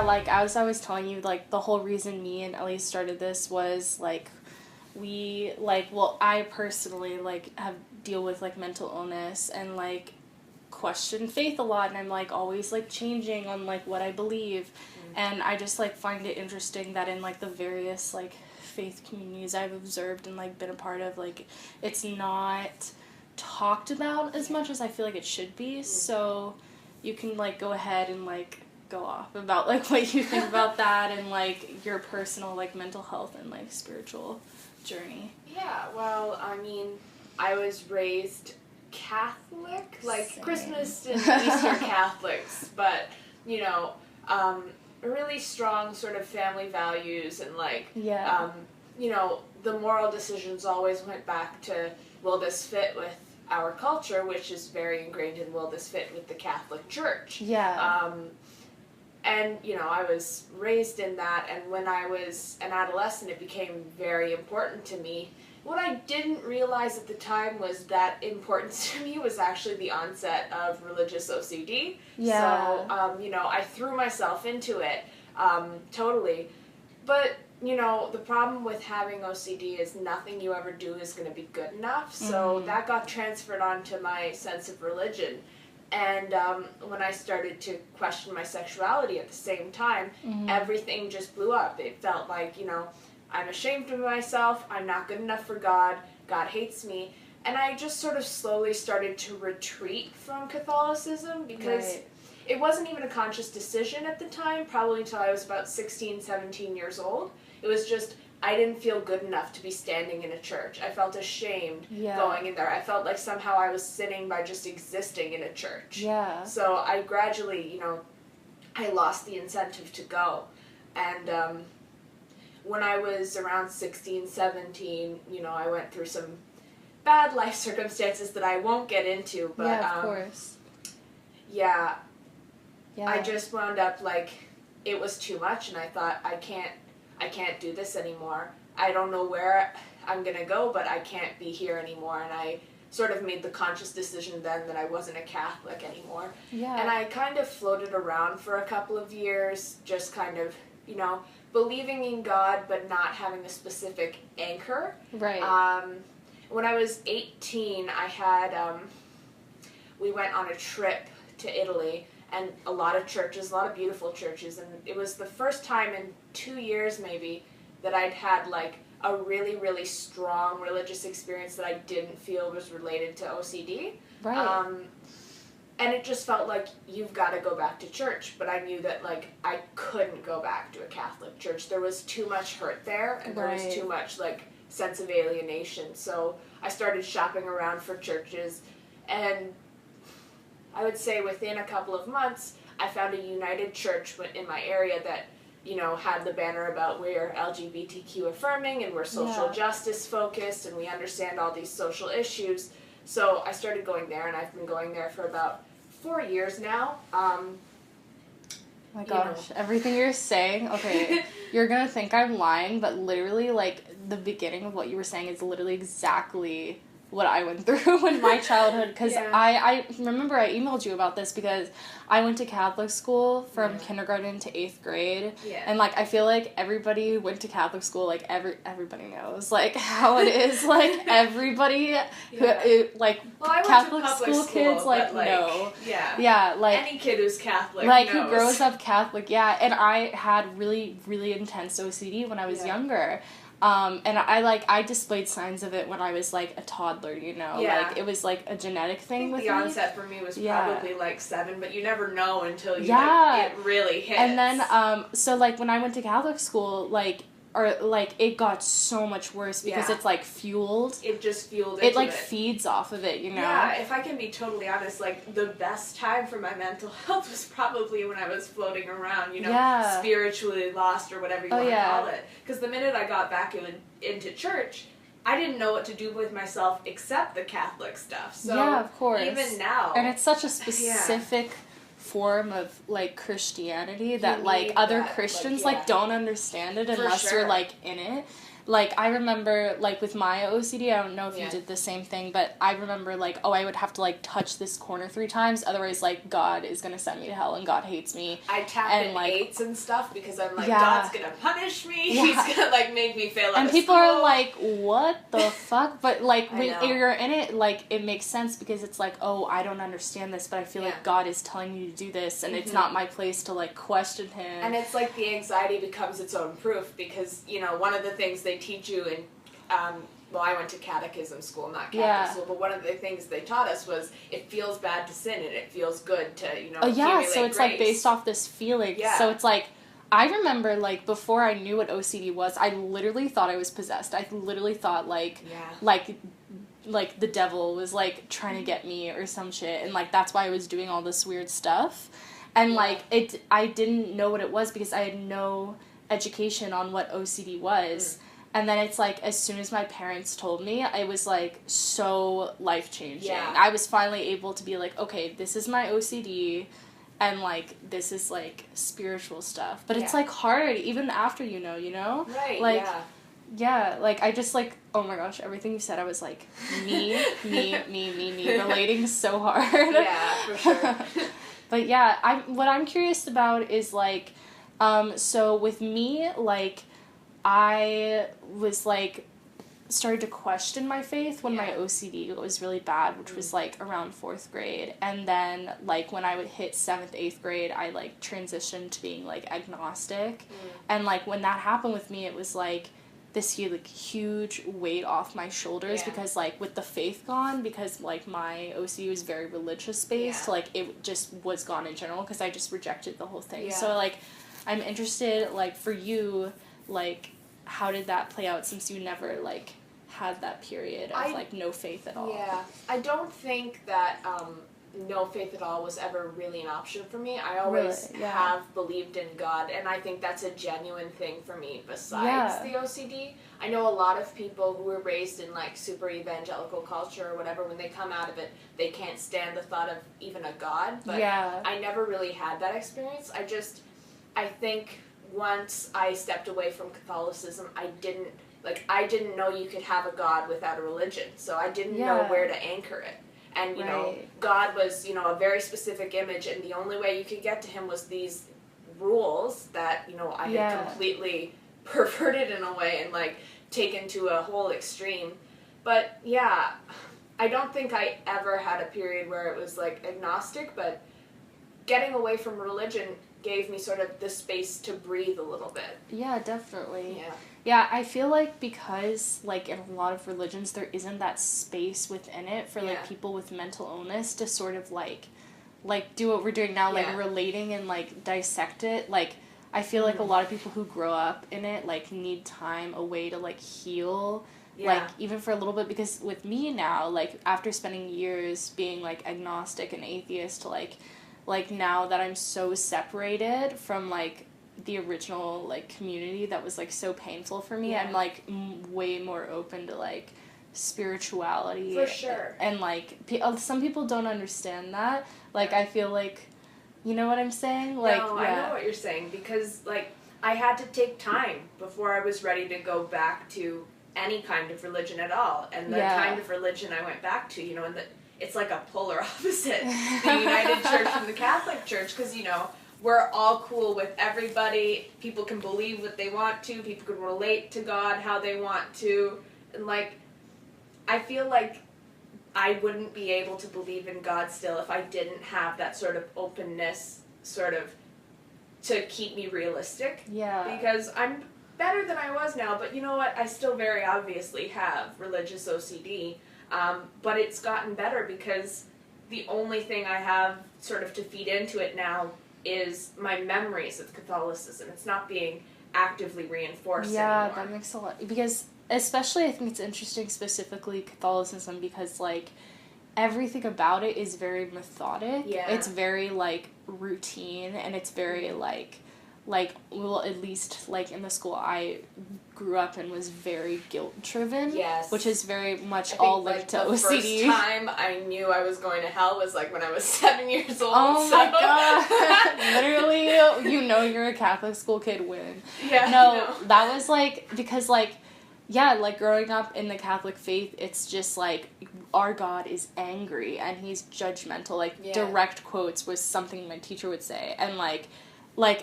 like, as I was telling you, like, the whole reason me and Ellie started this was, like, I personally, like, deal with, like, mental illness and, like, question faith a lot, and I'm, like, always, like, changing on, like, what I believe, and I just, like, find it interesting that in, like, the various, like, faith communities I've observed and, like, been a part of, like, it's not talked about as much as I feel like it should be, so you can, like, go ahead and, like, go off about, like, what you think about that and, like, your personal, like, mental health and, like, spiritual journey. Yeah, well, I mean, I was raised Catholic, like, Same. Christmas and Easter Catholics, but, you know, really strong sort of family values and, like, you know, the moral decisions always went back to, will this fit with our culture, which is very ingrained in, will this fit with the Catholic Church? Yeah. And, you know, I was raised in that, and when I was an adolescent, it became very important to me. What I didn't realize at the time was that importance to me was actually the onset of religious OCD. Yeah. So, you know, I threw myself into it, totally. But, you know, the problem with having OCD is nothing you ever do is going to be good enough. So that got transferred onto my sense of religion. And when I started to question my sexuality at the same time, everything just blew up. It felt like, you know, I'm ashamed of myself, I'm not good enough for God, God hates me. And I just sort of slowly started to retreat from Catholicism because it wasn't even a conscious decision at the time, probably until I was about 16, 17 years old. It was just, I didn't feel good enough to be standing in a church. I felt ashamed going in there. I felt like somehow I was sinning by just existing in a church. Yeah. So I gradually, you know, I lost the incentive to go. And when I was around 16, 17, you know, I went through some bad life circumstances that I won't get into. But, yeah, of course. Yeah. I just wound up, like, it was too much, and I thought, I can't do this anymore. I don't know where I'm going to go, but I can't be here anymore. And I sort of made the conscious decision then that I wasn't a Catholic anymore. Yeah. And I kind of floated around for a couple of years, just kind of, you know, believing in God, but not having a specific anchor. Right. When I was 18, I had, we went on a trip to Italy, and a lot of churches, a lot of beautiful churches, and it was the first time in 2 years maybe that I'd had, like, a really, really strong religious experience that I didn't feel was related to OCD. Right. And it just felt like, you've got to go back to church, but I knew that, like, I couldn't go back to a Catholic church. There was too much hurt there, and there was too much, like, sense of alienation. So I started shopping around for churches, and I would say within a couple of months, I found a United Church in my area that, you know, had the banner about we're LGBTQ affirming and we're social justice focused and we understand all these social issues. So I started going there, and I've been going there for about 4 years now. Oh my gosh, everything you're saying, okay, you're gonna think I'm lying, but literally, like, the beginning of what you were saying is literally exactly what I went through in my childhood, because I remember I emailed you about this because I went to Catholic school from kindergarten to 8th grade, and, like, I feel like everybody who went to Catholic school, like, everybody knows, like, how it is, like, everybody who, like, Catholic school kids, like, know. Yeah, like, any kid who's Catholic like, knows. who grows up Catholic, and I had really, really intense OCD when I was younger. And I displayed signs of it when I was, like, a toddler, you know? Like, it was, like, a genetic thing with me. The onset for me was probably, like, 7, but you never know until you, like, it really hits. And then, so, like, when I went to Catholic school, like, it got so much worse because it's, like, fueled. It just fueled into it. It, like, feeds off of it, you know? Yeah, if I can be totally honest, like, the best time for my mental health was probably when I was floating around, you know, spiritually lost or whatever you want to call it. Because the minute I got back into church, I didn't know what to do with myself except the Catholic stuff. So of course. Even now. And it's such a specific form of, like, Christianity that, like, other Christians, like, don't understand it unless you're, like, in it. like, I remember, like, with my OCD, I don't know if Yeah. you did the same thing, but I remember, like, oh, I would have to, like, touch this corner 3 times, otherwise, like, God is gonna send me to hell, and God hates me. I tap And, in like, 8s and stuff because I'm like, Yeah. God's gonna punish me. Yeah. He's gonna, like, make me fail out And of people school. are like, what the fuck? But, like, I when know. you're in it, like, it makes sense because it's like, oh, I don't understand this, but I feel Yeah. like God is telling you to do this, and it's Mhm. not my place to, like, question him. And it's like the anxiety becomes its own proof because, you know, one of the things they teach you in, well, I went to catechism school, not Catholic Yeah. school, but one of the things they taught us was it feels bad to sin and it feels good to, you know, Oh, yeah, accumulate so it's, grace. like, based off this feeling. Yeah. So it's, like, I remember, like, before I knew what OCD was, I literally thought I was possessed. I literally thought, like, Yeah. like, the devil was, like, trying to get me or some shit, and, like, that's why I was doing all this weird stuff. And, Yeah. like, I didn't know what it was because I had no education on what OCD was. And then it's, like, as soon as my parents told me, it was, like, so life-changing. Yeah. I was finally able to be like, okay, this is my OCD, and, like, this is, like, spiritual stuff. But it's, Yeah. like, hard, even after you know? Right, Like, yeah. yeah, like, I just, like, oh my gosh, everything you said, I was like, me, relating so hard. Yeah, for sure. But yeah, what I'm curious about is, like, so with me, like, I was, like, started to question my faith when my OCD was really bad, which was, like, around 4th grade. And then, like, when I would hit 7th, 8th grade, I, like, transitioned to being, like, agnostic. And, like, when that happened with me, it was, like, this huge weight off my shoulders because, like, with the faith gone, because, like, my OCD was very religious based, like, it just was gone in general because I just rejected the whole thing. So, like, I'm interested, like, for you, like, how did that play out since you never, like, had that period of, like, no faith at all? Yeah. I don't think that no faith at all was ever really an option for me. I always have believed in God, and I think that's a genuine thing for me besides the OCD. I know a lot of people who were raised in, like, super evangelical culture or whatever, when they come out of it, they can't stand the thought of even a God, but I never really had that experience. I think once I stepped away from Catholicism, I didn't know you could have a God without a religion, so I didn't know where to anchor it. And, you know, God was, you know, a very specific image, and the only way you could get to him was these rules that, you know, I had completely perverted in a way and, like, taken to a whole extreme. But, yeah, I don't think I ever had a period where it was, like, agnostic, but getting away from religion gave me sort of the space to breathe a little bit. Yeah, definitely. Yeah. Yeah, I feel like because, like, in a lot of religions, there isn't that space within it for, like, people with mental illness to sort of, like, do what we're doing now, like, relating and, like, dissect it. Like, I feel like a lot of people who grow up in it, like, need time away to, like, heal, like, even for a little bit, because with me now, like, after spending years being, like, agnostic and atheist, like, now that I'm so separated from, like, the original, like, community that was, like, so painful for me, I'm, like, way more open to, like, spirituality. For sure. And, like, some people don't understand that. Like, I feel like, you know what I'm saying? Like, no, I know what you're saying, because, like, I had to take time before I was ready to go back to any kind of religion at all. And the kind of religion I went back to, you know, and it's like a polar opposite, the United Church from the Catholic Church, because, you know, we're all cool with everybody. People can believe what they want to. People can relate to God how they want to. And, like, I feel like I wouldn't be able to believe in God still if I didn't have that sort of openness, sort of, to keep me realistic. Yeah. Because I'm better than I was now, but you know what? I still very obviously have religious OCD. But it's gotten better because the only thing I have sort of to feed into it now is my memories of Catholicism. It's not being actively reinforced anymore. Yeah, that makes a lot. Because, especially, I think it's interesting, specifically Catholicism, because, like, everything about it is very methodic. Yeah. It's very, like, routine, and it's very, like, well, at least, like, in the school I grew up in was very guilt-driven. Yes. Which is very much I all think, linked to the OCD. The first time I knew I was going to hell was, like, when I was 7 years old. Oh my god. Literally, you know you're a Catholic school kid when. Yeah, No, that was, like, because, like, yeah, like, growing up in the Catholic faith, it's just, like, our God is angry, and he's judgmental. Like, direct quotes was something my teacher would say. And, like,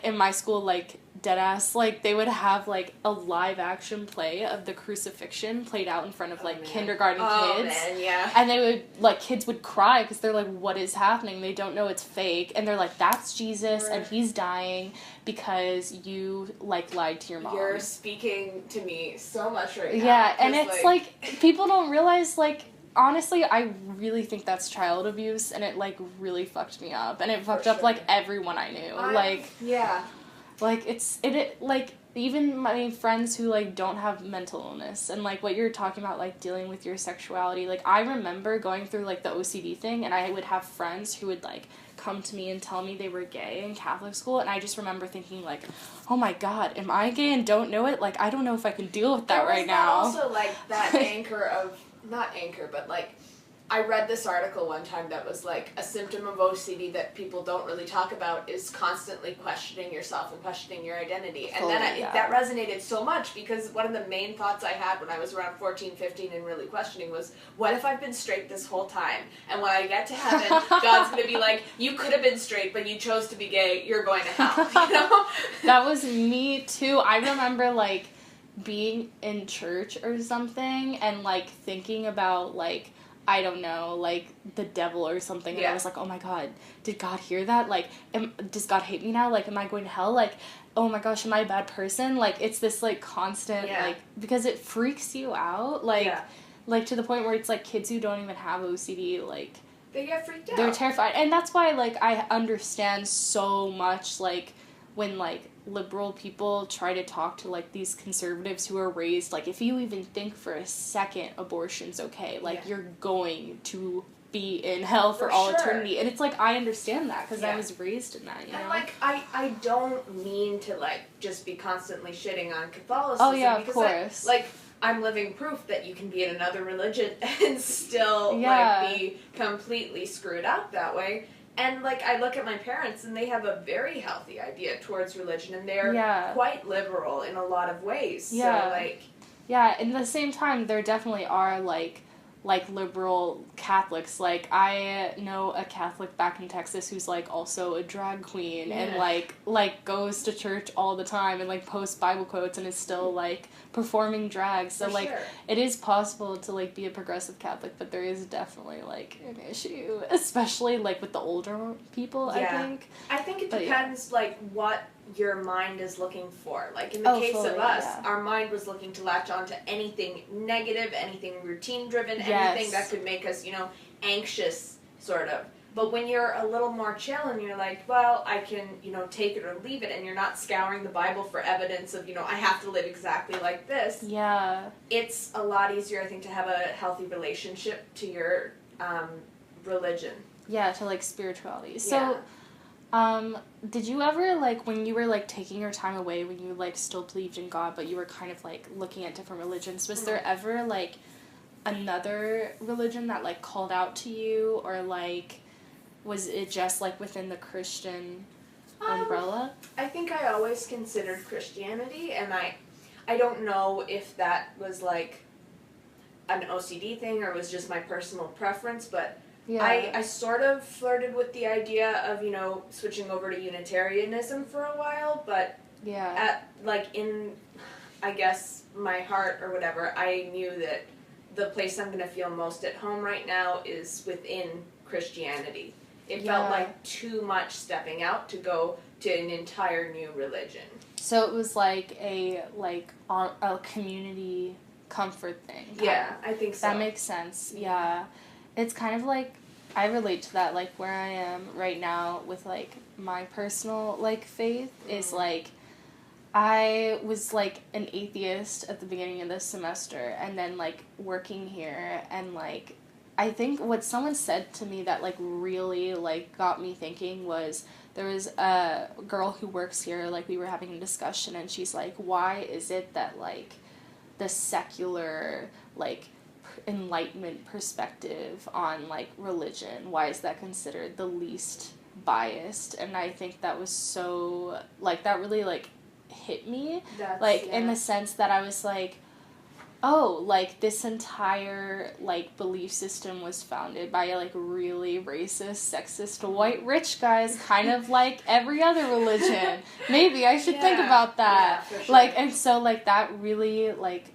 in my school, like, deadass, like, they would have, like, a live-action play of the crucifixion played out in front of, like, kindergarten kids. Oh, man, yeah. And they would, like, kids would cry because they're like, what is happening? They don't know it's fake. And they're like, that's Jesus, and he's dying because you, like, lied to your mom. You're speaking to me so much right now. Yeah, and it's, like, people don't realize, like, honestly, I really think that's child abuse, and it, like, really fucked me up. And it fucked up, like, everyone I knew. Yeah. Like, like, even my friends who, like, don't have mental illness, and, like, what you're talking about, like, dealing with your sexuality, like, I remember going through, like, the OCD thing, and I would have friends who would, like, come to me and tell me they were gay in Catholic school, and I just remember thinking, like, oh my God, am I gay and don't know it? Like, I don't know if I can deal with that right now. Also, like, that anchor of, not anchor, but, like, I read this article one time that was like a symptom of OCD that people don't really talk about is constantly questioning yourself and questioning your identity. And then that resonated so much because one of the main thoughts I had when I was around 14, 15 and really questioning was, what if I've been straight this whole time? And when I get to heaven, God's going to be like, you could have been straight, but you chose to be gay. You're going to hell. You know? That was me too. I remember, like, being in church or something and, like, thinking about, like, I don't know, like, the devil or something, and I was like, oh my God, did God hear that? Like, does God hate me now? Like, am I going to hell? Like, oh my gosh, am I a bad person? Like, it's this, like, constant, like, because it freaks you out, like, to the point where it's, like, kids who don't even have OCD, like, they get freaked out. They're terrified, and that's why, like, I understand so much, like, when, like, liberal people try to talk to, like, these conservatives who are raised, like, if you even think for a second abortion's okay, like, you're going to be in hell for all eternity. And it's like, I understand that because I was raised in that, you know? And, like, I don't mean to, like, just be constantly shitting on Catholicism. Oh, yeah, of course. Like, I'm living proof that you can be in another religion and still, like, be completely screwed up that way. And, like, I look at my parents, and they have a very healthy idea towards religion, and they're quite liberal in a lot of ways. Yeah. So, like... Yeah, and at the same time, there definitely are, like, liberal Catholics. Like, I know a Catholic back in Texas who's, like, also a drag queen and, like, goes to church all the time and, like, posts Bible quotes and is still, like, performing drag. So, like, it is possible to, like, be a progressive Catholic, but there is definitely, like, an issue, especially, like, with the older people, I think. I think it depends, like, what your mind is looking for. Like, in the case of us, our mind was looking to latch on to anything negative, anything routine-driven, anything that could make us, you know, anxious, sort of. But when you're a little more chill and you're like, well, I can, you know, take it or leave it, and you're not scouring the Bible for evidence of, you know, I have to live exactly like this. Yeah. It's a lot easier, I think, to have a healthy relationship to your religion. Yeah, to, like, spirituality. So, did you ever, like, when you were, like, taking your time away, when you, like, still believed in God, but you were kind of, like, looking at different religions, was there ever, like, another religion that, like, called out to you, or, like, was it just, like, within the Christian umbrella? I think I always considered Christianity, and I don't know if that was, like, an OCD thing or was just my personal preference, but I sort of flirted with the idea of, you know, switching over to Unitarianism for a while, but in, I guess, my heart or whatever, I knew that the place I'm going to feel most at home right now is within Christianity. It felt like too much stepping out to go to an entire new religion. So it was like a community comfort thing. Yeah, I think so. That makes sense. Yeah. It's kind of like, I relate to that, like, where I am right now with, like, my personal, like, faith is, like, I was, like, an atheist at the beginning of this semester, and then, like, working here, and, like, I think what someone said to me that, like, really, like, got me thinking was, there was a girl who works here, like, we were having a discussion, and she's like, why is it that, like, the secular, like, Enlightenment perspective on, like, religion, why is that considered the least biased? And I think that was so, like, that really, like, hit me, in the sense that I was like, oh, like, this entire, like, belief system was founded by, like, really racist, sexist, white, rich guys, kind of like every other religion. Maybe I should think about that. Yeah, for sure. Like, and so, like, that really, like,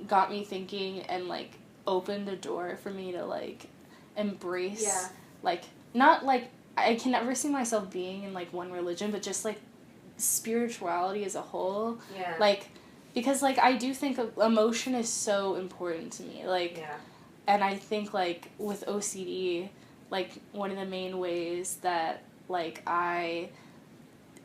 got me thinking and, like, opened a door for me to, like, embrace, like, not, like, I can never see myself being in, like, one religion, but just, like, spirituality as a whole. Yeah. Like, because, like, I do think emotion is so important to me, like, and I think, like, with OCD, like, one of the main ways that, like, I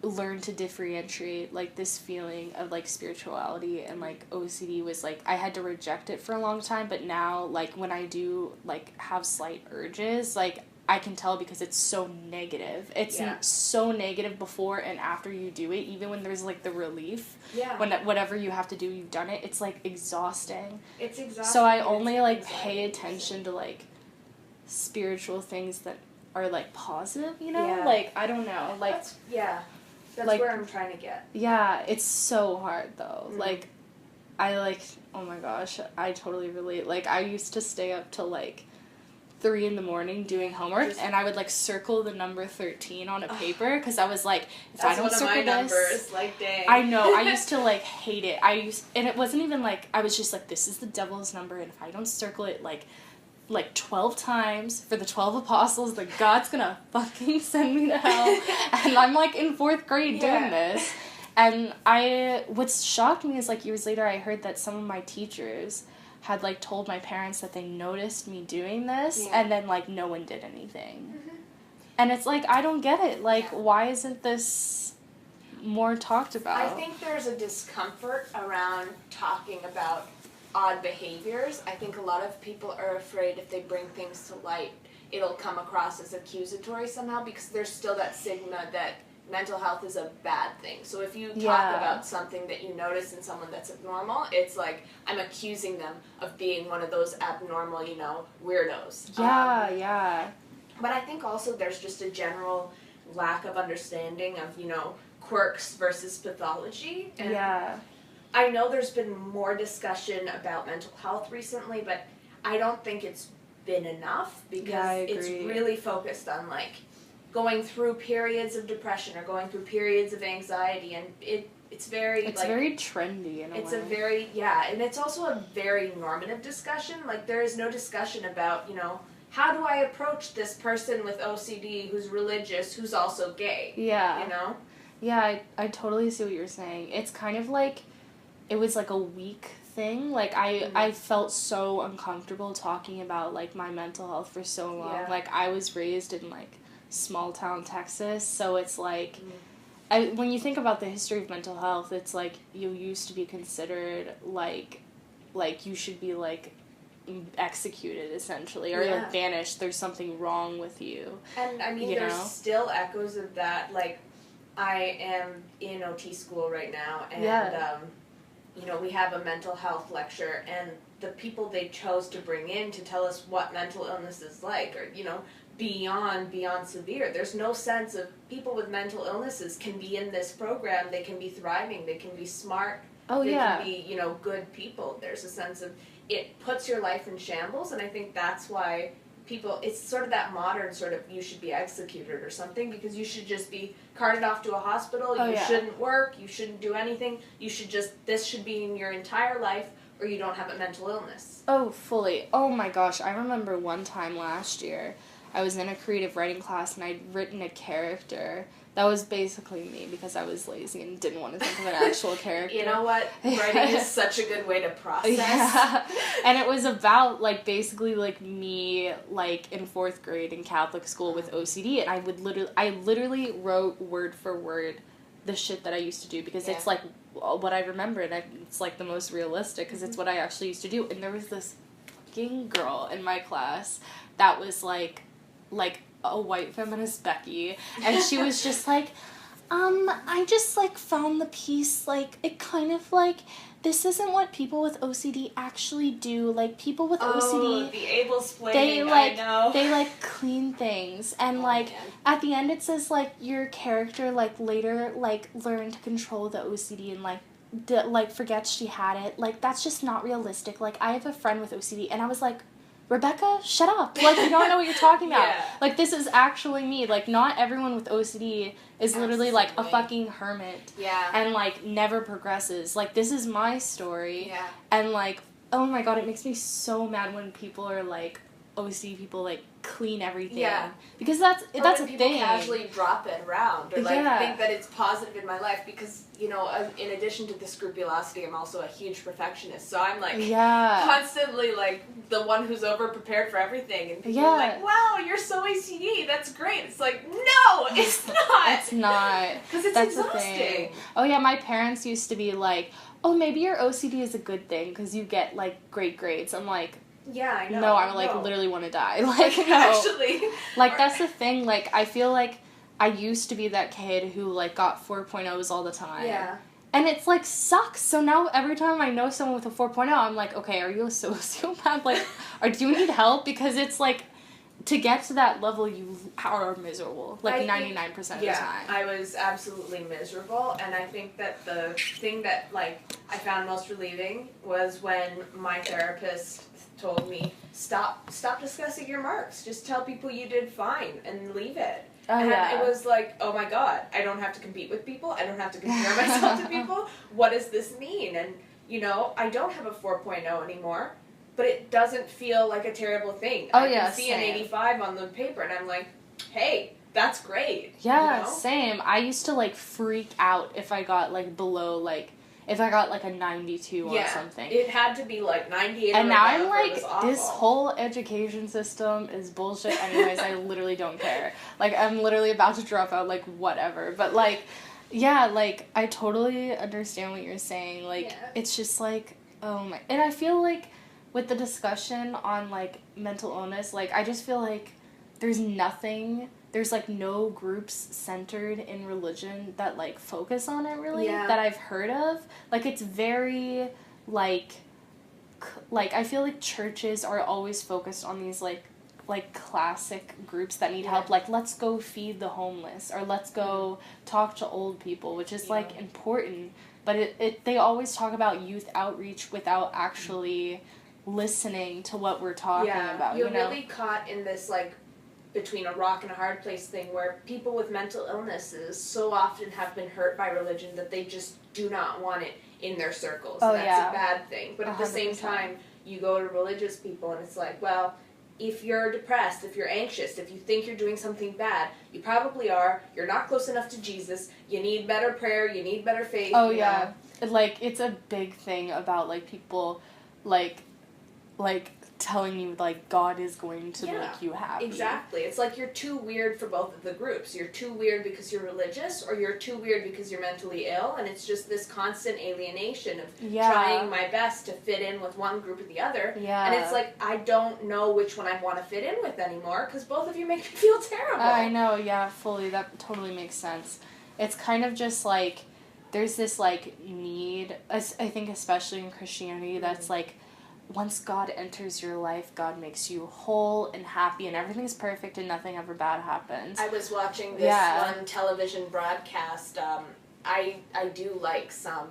learned to differentiate, like, this feeling of, like, spirituality and, like, OCD was, like, I had to reject it for a long time, but now, like, when I do, like, have slight urges, like, I can tell because it's so negative. It's so negative before and after you do it, even when there's, like, the relief. Yeah. When whatever you have to do, you've done it, it's, like, exhausting. It's exhausting. So I only, like, pay attention to, like, spiritual things that are, like, positive, you know? Yeah. Like, I don't know. Like, that's like, where I'm trying to get. Yeah, it's so hard, though. Mm-hmm. Like, I, like, oh my gosh, I totally relate. Like, I used to stay up till, like, 3 a.m. doing homework, and I would, like, circle the number 13 on a paper, because I was like, if I don't circle this... That's one of my numbers, like, dang. I know, I used to, like, hate it. And it wasn't even, like, I was just like, this is the devil's number, and if I don't circle it, like 12 times for the 12 apostles, like, God's gonna fucking send me to hell. And I'm, like, in 4th grade doing this. And what's shocked me is, like, years later, I heard that some of my teachers had, like, told my parents that they noticed me doing this, and then, like, no one did anything. Mm-hmm. And it's, like, I don't get it. Like, why isn't this more talked about? I think there's a discomfort around talking about odd behaviors. I think a lot of people are afraid if they bring things to light, it'll come across as accusatory somehow, because there's still that stigma that mental health is a bad thing. So if you talk about something that you notice in someone that's abnormal, it's like, I'm accusing them of being one of those abnormal, you know, weirdos. But I think also there's just a general lack of understanding of, you know, quirks versus pathology. And I know there's been more discussion about mental health recently, but I don't think it's been enough, because it's really focused on, like, going through periods of depression or going through periods of anxiety, and it's very, it's like, very trendy in a way. It's a very, and it's also a very normative discussion. Like, there is no discussion about, you know, how do I approach this person with OCD who's religious, who's also gay? Yeah. You know? Yeah, I totally see what you're saying. It's kind of like, it was like a weak thing. Like, I felt so uncomfortable talking about, like, my mental health for so long. Like, I was raised in, like, small town Texas, so it's like, when you think about the history of mental health, it's like, you used to be considered, like you should be, like, executed, essentially, or like vanished. There's something wrong with you. And I mean, there's still echoes of that. Like, I am in OT school right now, and you know, we have a mental health lecture, and the people they chose to bring in to tell us what mental illness is like, or, you know, beyond severe. There's no sense of people with mental illnesses can be in this program, they can be thriving, they can be smart, they can be, you know, good people. There's a sense of, it puts your life in shambles, and I think that's why people, it's sort of that modern sort of, you should be executed or something, because you should just be carted off to a hospital, you shouldn't work, you shouldn't do anything, you should just, this should be in your entire life, or you don't have a mental illness. Oh, fully. Oh my gosh, I remember one time last year, I was in a creative writing class, and I'd written a character that was basically me, because I was lazy and didn't want to think of an actual character. You know what? Writing is such a good way to process. Yeah. And it was about, like, basically, like, me, like, in 4th grade in Catholic school with OCD, and I literally wrote word for word the shit that I used to do, because it's, like, what I remember, and it's, like, the most realistic, because it's what I actually used to do. And there was this fucking girl in my class that was, like a white feminist Becky, and she was just like, I just, like, found the piece, like, it kind of, like, this isn't what people with OCD actually do. Like, people with OCD, the able-splaining, I know. They, like, clean things, and, at the end it says, like, your character, like, later, like, learned to control the OCD and, like, like, forgets she had it. Like, that's just not realistic. Like, I have a friend with OCD, and I was like, Rebecca, shut up. Like, you don't know what you're talking about. Yeah. Like, this is actually me. Like, not everyone with OCD is literally, like, a fucking hermit. Yeah. And, like, never progresses. Like, this is my story. Yeah. And, like, oh my god, it makes me so mad when people are, like, OCD people, like, clean everything. Yeah. Because that's a thing. People casually drop it around or, like, Yeah. think that it's positive in my life because, you know, in addition to the scrupulosity, I'm also a huge perfectionist. So I'm, like, constantly, like, the one who's over-prepared for everything. And people are like, wow, you're so OCD. That's great. It's like, no, it's not. It's not. Because it's exhausting. Oh, yeah, my parents used to be like, oh, maybe your OCD is a good thing because you get, like, great grades. I'm like, yeah, I know. No, I, like, literally want to die. Like, no. Actually. Like, that's the thing. Like, I feel like I used to be that kid who, like, got 4.0s all the time. Yeah. And it's, like, sucks. So now every time I know someone with a 4.0, I'm like, okay, are you a sociopath? Like, or do you need help? Because it's, like, to get to that level, you are miserable. Like, 99% of the time. I was absolutely miserable. And I think that the thing that, like, I found most relieving was when my therapist told me, stop discussing your marks. Just tell people you did fine and leave it. Oh, and yeah. it was like, oh my god, I don't have to compete with people. I don't have to compare myself to people. What does this mean? And, you know, I don't have a 4.0 anymore, but it doesn't feel like a terrible thing. Oh, I yeah, can see same. an 85 on the paper, and I'm like, hey, that's great. Yeah, you know? same. I used to, like, freak out if I got, like, below, like, if I got, like, a 92 on something. It had to be, like, 98 and or now above, I'm or it like, was awful. this whole education system is bullshit anyways. I literally don't care. Like, I'm literally about to drop out, like, whatever. But, like, yeah, like, I totally understand what you're saying. Like, it's just, like, oh my... And I feel like with the discussion on, like, mental illness, like, I just feel like there's nothing... There's, like, no groups centered in religion that, like, focus on it, really, that I've heard of. Like, it's very, like, I feel like churches are always focused on these, like classic groups that need help. Like, let's go feed the homeless, or let's go talk to old people, which is, like, important. But they always talk about youth outreach without actually listening to what we're talking about, you're you know? really caught in this, like, between a rock and a hard place thing where people with mental illnesses so often have been hurt by religion that they just do not want it in their circles. Oh, and that's a bad thing. But at the same 100%. time, you go to religious people and it's like, well, if you're depressed, if you're anxious, if you think you're doing something bad, you probably are. You're not close enough to Jesus. You need better prayer. You need better faith. Oh, yeah. Like, it's a big thing about, like, people, like, telling you, like, God is going to make you happy. Exactly. It's like you're too weird for both of the groups. You're too weird because you're religious, or you're too weird because you're mentally ill, and it's just this constant alienation of trying my best to fit in with one group or the other. Yeah. And it's like, I don't know which one I want to fit in with anymore, because both of you make me feel terrible. I know, yeah, fully. That totally makes sense. It's kind of just, like, there's this, like, need, I think especially in Christianity, that's, like, once God enters your life, God makes you whole and happy, and everything's perfect and nothing ever bad happens. I was watching this one television broadcast. I do like some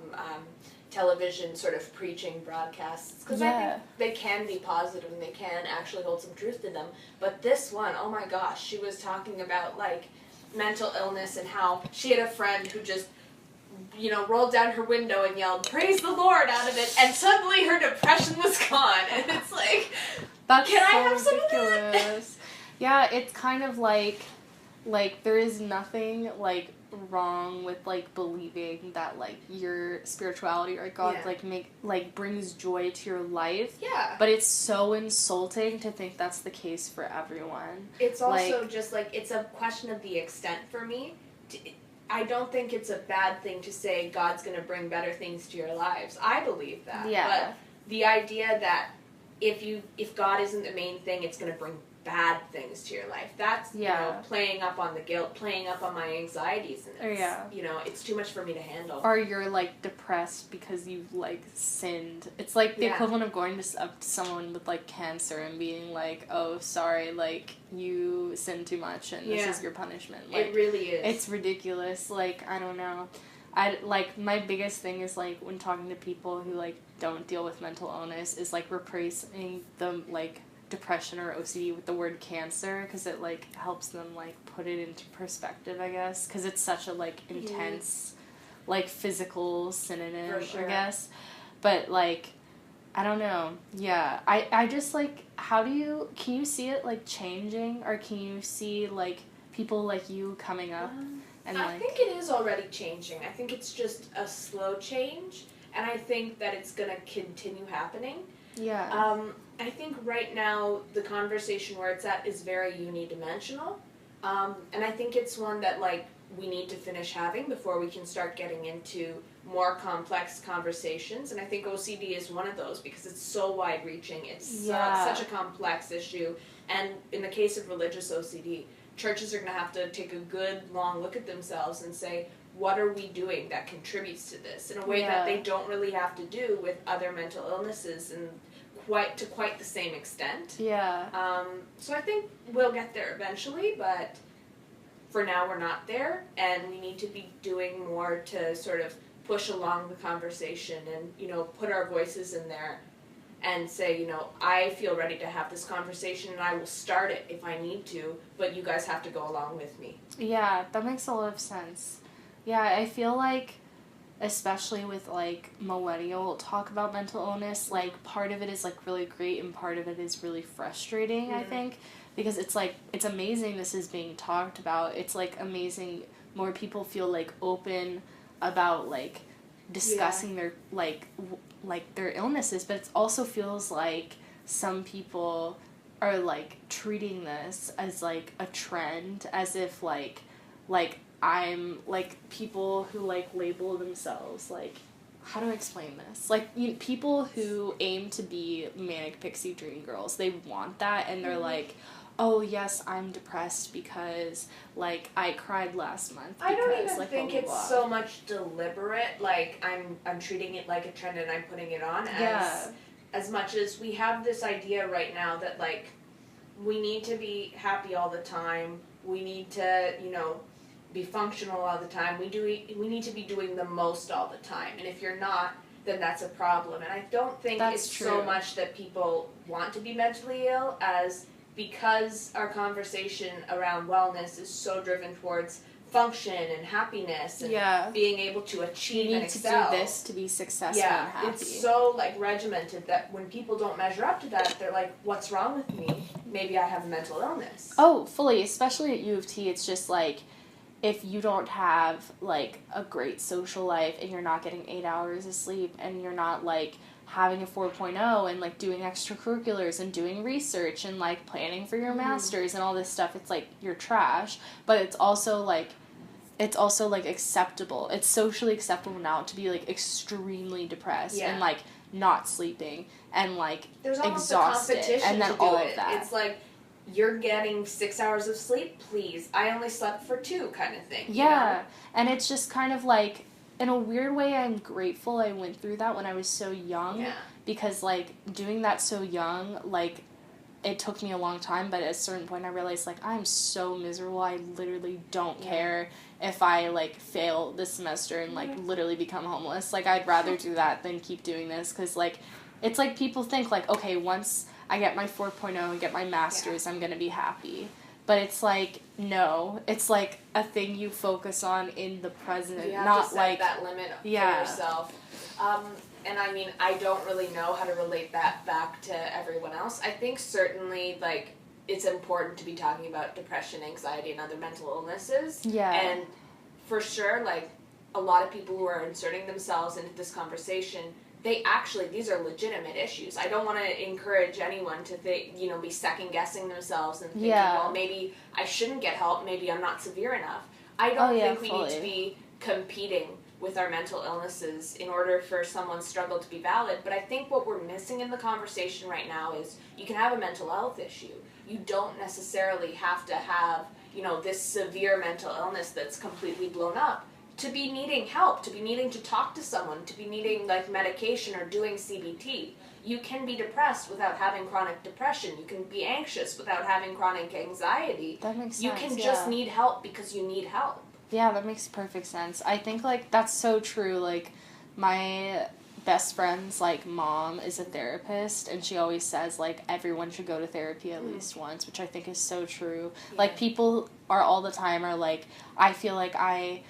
television sort of preaching broadcasts, because I think they can be positive and they can actually hold some truth to them. But this one, oh my gosh, she was talking about, like, mental illness and how she had a friend who just, you know, rolled down her window and yelled, "Praise the Lord," out of it, and suddenly her depression was gone. And it's like, that's can so I have some ridiculous. of that? Yeah, it's kind of like there is nothing, like, wrong with, like, believing that, like, your spirituality or God brings joy to your life. Yeah. But it's so insulting to think that's the case for everyone. It's also just, like, it's a question of the extent for me. I don't think it's a bad thing to say God's going to bring better things to your lives. I believe that. Yeah. But the idea that if God isn't the main thing, it's going to bring bad things to your life. That's, you know, playing up on the guilt, playing up on my anxieties. And it's, you know, it's too much for me to handle. Or you're, like, depressed because you've, like, sinned. It's, like, the equivalent of going up to someone with, like, cancer and being like, oh, sorry, like, you sinned too much and this is your punishment. Like, it really is. It's ridiculous. Like, I don't know. my biggest thing is, like, when talking to people who, like, don't deal with mental illness is, like, replacing the, like, depression or OCD with the word cancer, because it, like, helps them, like, put it into perspective, I guess, because it's such a, like, intense, like, physical synonym, For sure. I guess. But, like, I don't know. Yeah. I just, like, can you see it, like, changing, or can you see, like, people like you coming up? And, I think it is already changing. I think it's just a slow change, and I think that it's going to continue happening. Yeah. I think right now the conversation where it's at is very unidimensional, and I think it's one that, like, we need to finish having before we can start getting into more complex conversations. And I think OCD is one of those because it's so wide-reaching. It's such a complex issue, and in the case of religious OCD, churches are going to have to take a good long look at themselves and say, what are we doing that contributes to this in a way that they don't really have to do with other mental illnesses and to quite the same extent. Yeah. So I think we'll get there eventually, but for now we're not there, and we need to be doing more to sort of push along the conversation and, you know, put our voices in there and say, you know, I feel ready to have this conversation and I will start it if I need to, but you guys have to go along with me. Yeah, that makes a lot of sense. Yeah, I feel like, especially with, like, millennial talk about mental illness, like, part of it is, like, really great and part of it is really frustrating, I think, because it's, like, it's amazing this is being talked about. It's, like, amazing more people feel, like, open about, like, discussing their, like their illnesses, but it also feels like some people are, like, treating this as, like, a trend, as if, like I'm, like, people who, like, label themselves, like, how do I explain this? Like, people who aim to be manic pixie dream girls, they want that, and they're like, oh, yes, I'm depressed because, like, I cried last month because, I don't even like, think blah, blah, it's blah. so much deliberate, like, I'm treating it like a trend and I'm putting it on, as much as we have this idea right now that, like, we need to be happy all the time, we need to, you know, be functional all the time, we need to be doing the most all the time, and if you're not, then that's a problem. And I don't think it's so much that people want to be mentally ill as because our conversation around wellness is so driven towards function and happiness and being able to achieve and excel. You need to do this to be successful and happy. It's so, like, regimented that when people don't measure up to that, they're like, what's wrong with me? Maybe I have a mental illness. Oh, fully. Especially at U of T, it's just, like, if you don't have, like, a great social life and you're not getting 8 hours of sleep and you're not, like, having a 4.0 and, like, doing extracurriculars and doing research and, like, planning for your master's and all this stuff, it's, like, you're trash. But it's also, like, acceptable. It's socially acceptable now to be, like, extremely depressed and, like, not sleeping and, like, there's exhausted and then all of that. It's like, you're getting 6 hours of sleep, please. I only slept for 2 kind of thing. Yeah. You know? And it's just kind of, like, in a weird way, I'm grateful I went through that when I was so young. Yeah. Because, like, doing that so young, like, it took me a long time, but at a certain point I realized, like, I'm so miserable, I literally don't care if I, like, fail this semester and, like, literally become homeless. Like, I'd rather do that than keep doing this, because, like, it's like people think, like, okay, once I get my 4.0 and get my master's, I'm gonna be happy. But it's like, no, it's like a thing you focus on in the present, you have not to set like that limit for yourself. And I mean, I don't really know how to relate that back to everyone else. I think certainly, like, it's important to be talking about depression, anxiety, and other mental illnesses. Yeah. And for sure, like, a lot of people who are inserting themselves into this conversation, these are legitimate issues. I don't want to encourage anyone to be second guessing themselves and thinking, well, maybe I shouldn't get help, maybe I'm not severe enough. I don't think we need to be competing with our mental illnesses in order for someone's struggle to be valid, but I think what we're missing in the conversation right now is you can have a mental health issue. You don't necessarily have to have, this severe mental illness that's completely blown up to be needing help, to be needing to talk to someone, to be needing, like, medication or doing CBT. You can be depressed without having chronic depression. You can be anxious without having chronic anxiety. That makes sense. You can just need help because you need help. Yeah, that makes perfect sense. I think, like, that's so true. Like, my best friend's, like, mom is a therapist, and she always says, like, everyone should go to therapy at least once, which I think is so true. Yeah. Like, people are all the time are like, I feel like I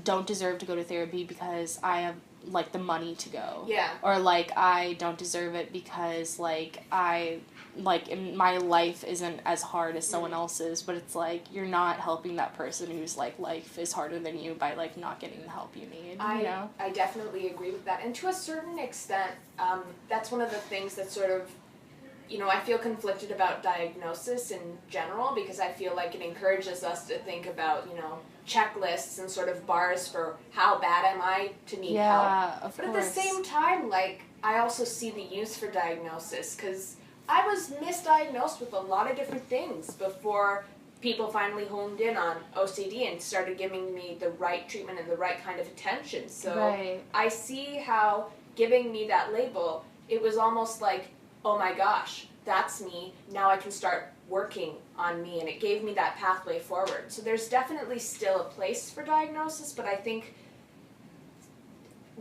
don't deserve to go to therapy because I have, like, the money to go. Yeah. Or, like, I don't deserve it because, like, my life isn't as hard as someone else's, but it's like, you're not helping that person whose, like, life is harder than you by, like, not getting the help you need, you know? I definitely agree with that. And to a certain extent, that's one of the things that sort of, you know, I feel conflicted about diagnosis in general, because I feel like it encourages us to think about, you know, checklists and sort of bars for how bad am I to need help. Of but course. At the same time, like, I also see the use for diagnosis, because I was misdiagnosed with a lot of different things before people finally honed in on OCD and started giving me the right treatment and the right kind of attention. So I see how giving me that label, it was almost like, oh my gosh, that's me, now I can start working on me, and it gave me that pathway forward. So there's definitely still a place for diagnosis, but I think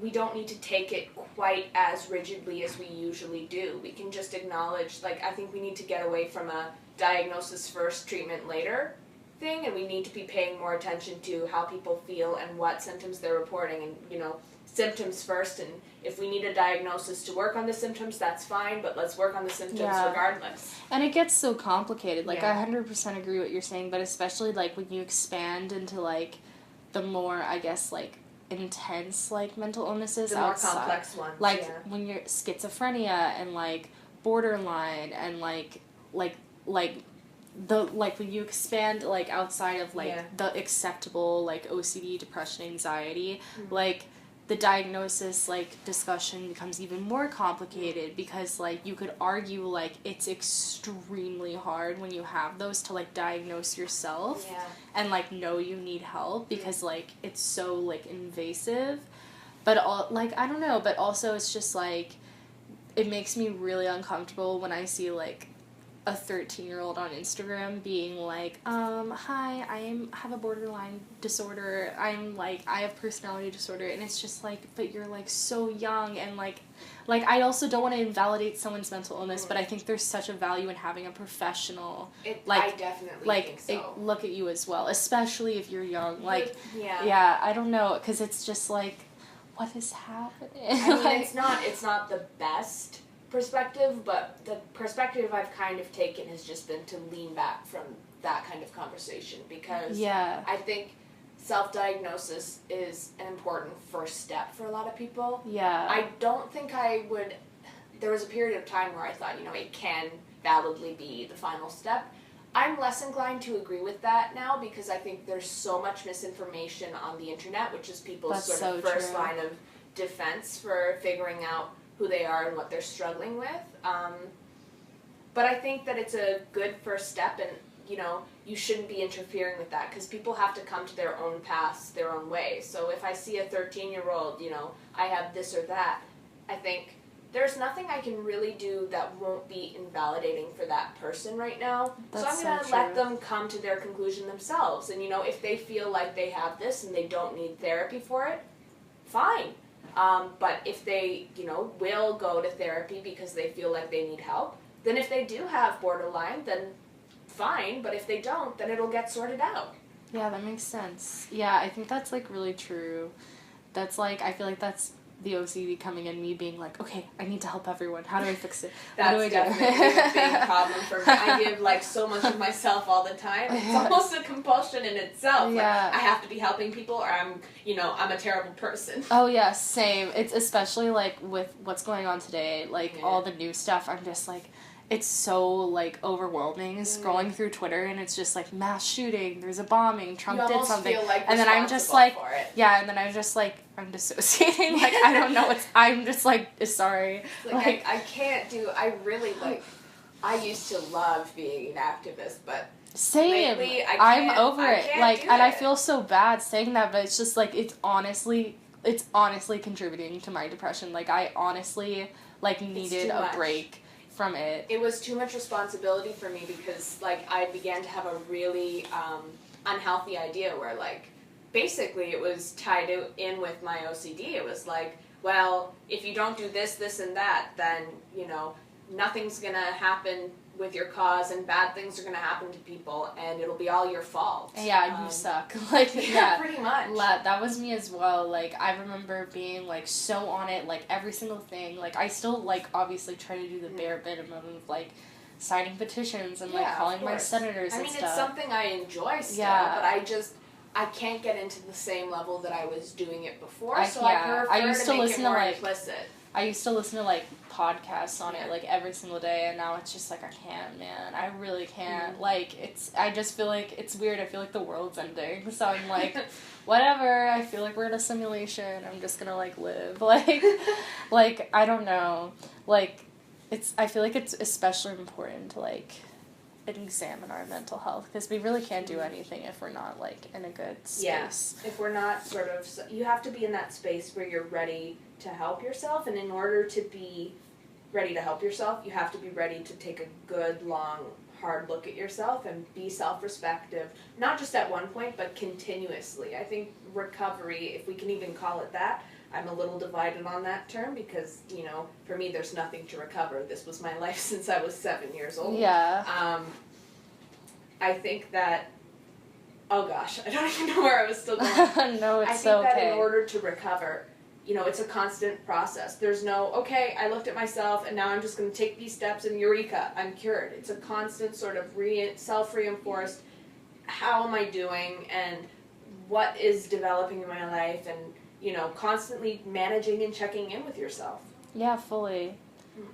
we don't need to take it quite as rigidly as we usually do. We can just acknowledge, like, I think we need to get away from a diagnosis first, treatment later thing, and we need to be paying more attention to how people feel and what symptoms they're reporting, and, you know, symptoms first, and if we need a diagnosis to work on the symptoms, that's fine, but let's work on the symptoms regardless. And it gets so complicated. Like, I 100% agree what you're saying, but especially, like, when you expand into, like, the more, I guess, like, intense, like, mental illnesses the more complex ones, like when you're schizophrenia and, like, borderline and like the, like, when you expand, like, outside of, like, the acceptable, like, OCD, depression, anxiety, like, the diagnosis, like, discussion becomes even more complicated, because, like, you could argue, like, it's extremely hard when you have those to, like, diagnose yourself and, like, know you need help, because, like, it's so, like, invasive. But, like, I don't know, but also it's just, like, it makes me really uncomfortable when I see, like, a 13-year-old on Instagram being like, hi, I have a borderline disorder, I have personality disorder, and it's just like, but you're, like, so young, and, like, I also don't want to invalidate someone's mental illness, but I think there's such a value in having a professional, I definitely think so. Look at you as well, especially if you're young, like, I don't know, because it's just, like, what is happening? I mean, like, it's not the best perspective, but the perspective I've kind of taken has just been to lean back from that kind of conversation, because I think self-diagnosis is an important first step for a lot of people. I don't think there was a period of time where I thought, you know, it can validly be the final step. I'm less inclined to agree with that now, because I think there's so much misinformation on the internet, which is people's first line of defense for figuring out who they are and what they're struggling with. But I think that it's a good first step, and, you know, you shouldn't be interfering with that, because people have to come to their own paths, their own way. So if I see a 13-year-old, you know, I have this or that, I think there's nothing I can really do that won't be invalidating for that person right now. So I'm going to let them come to their conclusion themselves. And, you know, if they feel like they have this and they don't need therapy for it, fine. But if they, you know, will go to therapy because they feel like they need help, then if they do have borderline, then fine. But if they don't, then it'll get sorted out. Yeah, that makes sense. Yeah, I think that's, like, really true. That's, like, I feel like that's the OCD coming in, me being like, okay, I need to help everyone. How do I fix it? That's definitely a big problem for me. I give, like, so much of myself all the time. It's almost a compulsion in itself. Yeah. Like, I have to be helping people, or I'm a terrible person. Oh, yeah, same. It's especially, like, with what's going on today, like, all the new stuff, I'm just, like, it's so, like, overwhelming scrolling through Twitter, and it's just, like, mass shooting, there's a bombing, Trump did something, feel like and then I'm just like, for it. and then I'm just like, I'm dissociating, like, I don't know I'm just like, sorry. Like, I can't do, I really, like, I used to love being an activist, but same. Lately, I'm over it, like, and I feel so bad saying that, but it's just, like, it's honestly contributing to my depression, like, I honestly, like, needed a break from it. It was too much responsibility for me, because, like, I began to have a really unhealthy idea where, like, basically it was tied in with my OCD. It was like, well, if you don't do this, this, and that, then, you know, nothing's going to happen with your cause, and bad things are going to happen to people, and it'll be all your fault. Yeah, you suck. Like, yeah, pretty much. That was me as well. Like, I remember being, like, so on it, like, every single thing. Like, I still, like, obviously try to do the bare minimum of, like, signing petitions and, like, calling my senators and stuff. It's something I enjoy still, but I can't get into the same level that I was doing it before, I prefer to make it more implicit. I used to listen to, like, podcasts on it, like, every single day, and now it's just, like, I can't, man. I really can't. Like, I just feel like, it's weird. I feel like the world's ending, so I'm like, whatever. I feel like we're in a simulation. I'm just gonna, like, live. Like, I don't know. Like, I feel like it's especially important to, like, examine our mental health, because we really can't do anything if we're not, like, in a good space. Yeah, if we're not sort of, you have to be in that space where you're ready to help yourself, and in order to be ready to help yourself, you have to be ready to take a good, long, hard look at yourself and be self-respective, not just at one point, but continuously. I think recovery, if we can even call it that, I'm a little divided on that term, because, you know, for me, there's nothing to recover. This was my life since I was 7 years old. Yeah. I think that, oh gosh, I don't even know where I was still going. No, it's I think so that okay. In order to recover, you know, it's a constant process. There's no, okay, I looked at myself and now I'm just going to take these steps and eureka, I'm cured. It's a constant sort of self-reinforced, how am I doing and what is developing in my life, and, you know, constantly managing and checking in with yourself. Yeah, fully.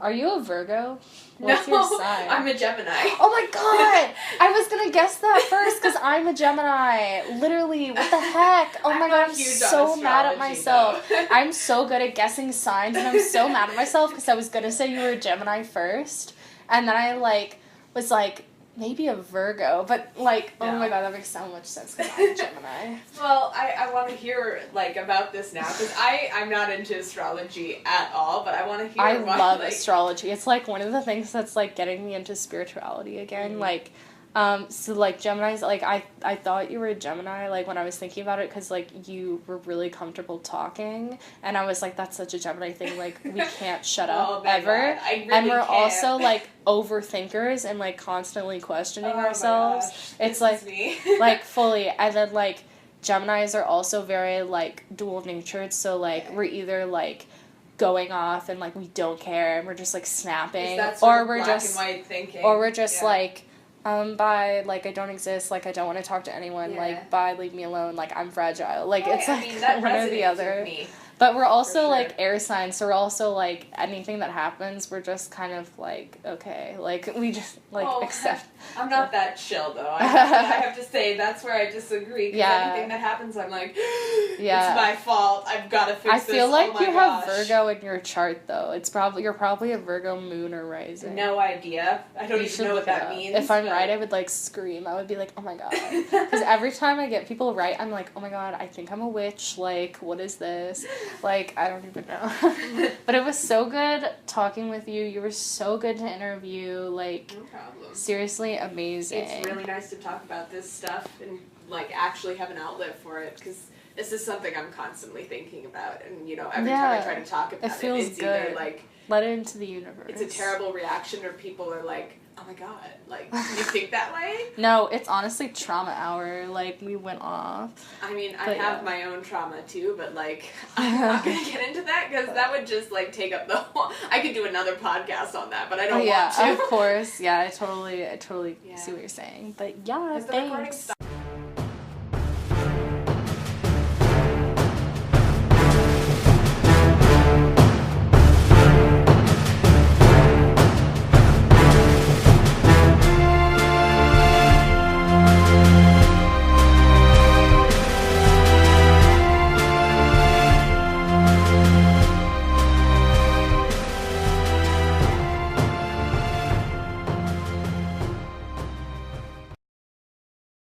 Are you a Virgo? What's your sign? I'm a Gemini. Oh my god! I was gonna guess that first, because I'm a Gemini. Literally, what the heck? Oh my god, I'm so mad at myself. I'm so good at guessing signs, and I'm so mad at myself, because I was gonna say you were a Gemini first, and then I, like, was like, maybe a Virgo, but, like, oh my god, that makes so much sense, because I'm a Gemini. Well, I want to hear, like, about this now, because I'm not into astrology at all, but I want to hear I love astrology. It's, like, one of the things that's, like, getting me into spirituality again. Mm-hmm. Like, so, like, Geminis, like, I thought you were a Gemini, like, when I was thinking about it, because, like, you were really comfortable talking, and I was like, that's such a Gemini thing, like, we can't shut up, ever, and we're also, like, overthinkers, and, like, constantly questioning ourselves. It's, like, like, fully, and then, like, Geminis are also very, like, dual-natured, so, like, we're either, like, going off, and, like, we don't care, and we're just, like, snapping, or we're just, black and white thinking. Or we're just, like, bye, like, I don't exist, like, I don't want to talk to anyone, like, bye, leave me alone, like, I'm fragile, like, it's, like, one or the other, but we're also, like, air signs, so we're also, like, anything that happens, we're just kind of, like, okay, like, we just, like, accept. I'm not that chill, though, I have to say, that's where I disagree, because anything that happens, I'm like, it's my fault, I've got to fix this, I feel like you have Virgo in your chart, though, you're probably a Virgo moon or rising. No idea, I don't even know what that means. If I'm right, I would, like, scream, I would be like, oh my god, because every time I get people right, I'm like, oh my god, I think I'm a witch, like, what is this? Like, I don't even know. But it was so good talking with you. You were so good to interview. Like, no problem. Seriously amazing. It's really nice to talk about this stuff and, like, actually have an outlet for it, because this is something I'm constantly thinking about. And, you know, every time I try to talk about it, it's good. Either, like, let it into the universe. It's a terrible reaction, or people are like, oh my god, like, you think that way? No, it's honestly trauma hour, like, we went off. I mean, I have my own trauma too, but, like, I'm not gonna get into that, because that would just, like, take up the whole, I could do another podcast on that, but I don't want to. Yeah, of course, I totally see what you're saying, but yeah, thanks.